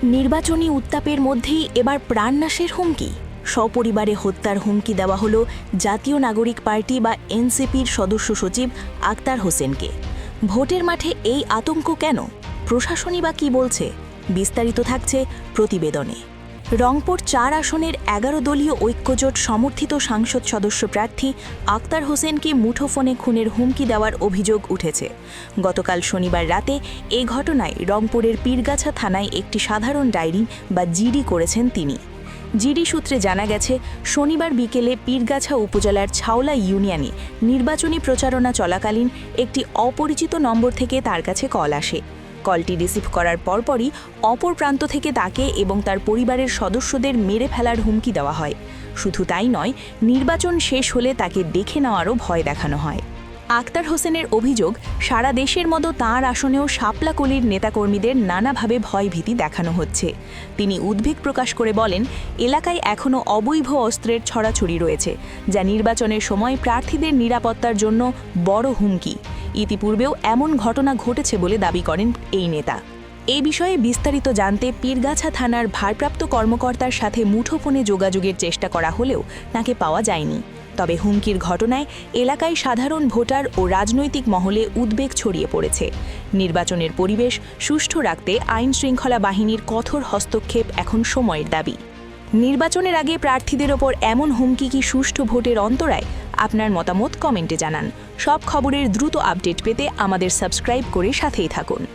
নির্বাচনী উত্তাপের মধ্যেই এবার প্রাণনাশের হুমকি। সপরিবারে হত্যার হুমকি দেওয়া হলো জাতীয় নাগরিক পার্টি বা এনসিপির সদস্য সচিব আক্তার হোসেনকে। ভোটের মাঠে এই আতঙ্ক কেন? প্রশাসনই বা কী বলছে? বিস্তারিত থাকছে প্রতিবেদনে। রংপুর ৪ আসনের ১১ দলীয় ঐক্যজোট সমর্থিত সাংসদ সদস্য প্রার্থী আক্তার হোসেনকে মুঠোফোনে খুনের হুমকি দেওয়ার অভিযোগ উঠেছে। গতকাল শনিবার রাতে এই ঘটনায় রংপুরের পীরগাছা থানায় একটি সাধারণ ডায়েরি বা জিডি করেছেন তিনি। জিডি সূত্রে জানা গেছে, শনিবার বিকেলে পীরগাছা উপজেলার ছাওলা ইউনিয়নে নির্বাচনী প্রচারণা চলাকালীন একটি অপরিচিত নম্বর থেকে তার কাছে কল আসে। কলটি রিসিভ করার পরপরই অপর প্রান্ত থেকে তাকে এবং তার পরিবারের সদস্যদের মেরে ফেলার হুমকি দেওয়া হয়। শুধু তাই নয়, নির্বাচন শেষ হলে তাকে দেখে নেওয়ারও ভয় দেখানো হয়। আক্তার হোসেনের অভিযোগ, সারা দেশের মতো তাঁর আসনেও শাপলাকলির নেতাকর্মীদের নানাভাবে ভয়ভীতি দেখানো হচ্ছে। তিনি উদ্বেগ প্রকাশ করে বলেন, এলাকায় এখনও অবৈধ অস্ত্রের ছড়াছড়ি রয়েছে, যা নির্বাচনের সময় প্রার্থীদের নিরাপত্তার জন্য বড় হুমকি। ইতিপূর্বেও এমন ঘটনা ঘটেছে বলে দাবি করেন এই নেতা। এই বিষয়ে বিস্তারিত জানতে পীরগাছা থানার ভারপ্রাপ্ত কর্মকর্তার সাথে মুঠোফোনে যোগাযোগের চেষ্টা করা হলেও তাকে পাওয়া যায়নি। তবে হুমকির ঘটনায় এলাকায় সাধারণ ভোটার ও রাজনৈতিক মহলে উদ্বেগ ছড়িয়ে পড়েছে। নির্বাচনের পরিবেশ সুষ্ঠু রাখতে আইনশৃঙ্খলা বাহিনীর কঠোর হস্তক্ষেপ এখন সময়ের দাবি। নির্বাচনের আগে প্রার্থীদের ওপর এমন হুমকি কি সুষ্ঠু ভোটের অন্তরায়? আপনার মতামত কমেন্টে জানান। সব খবরের দ্রুত আপডেট পেতে আমাদের সাবস্ক্রাইব করে সাথেই থাকুন।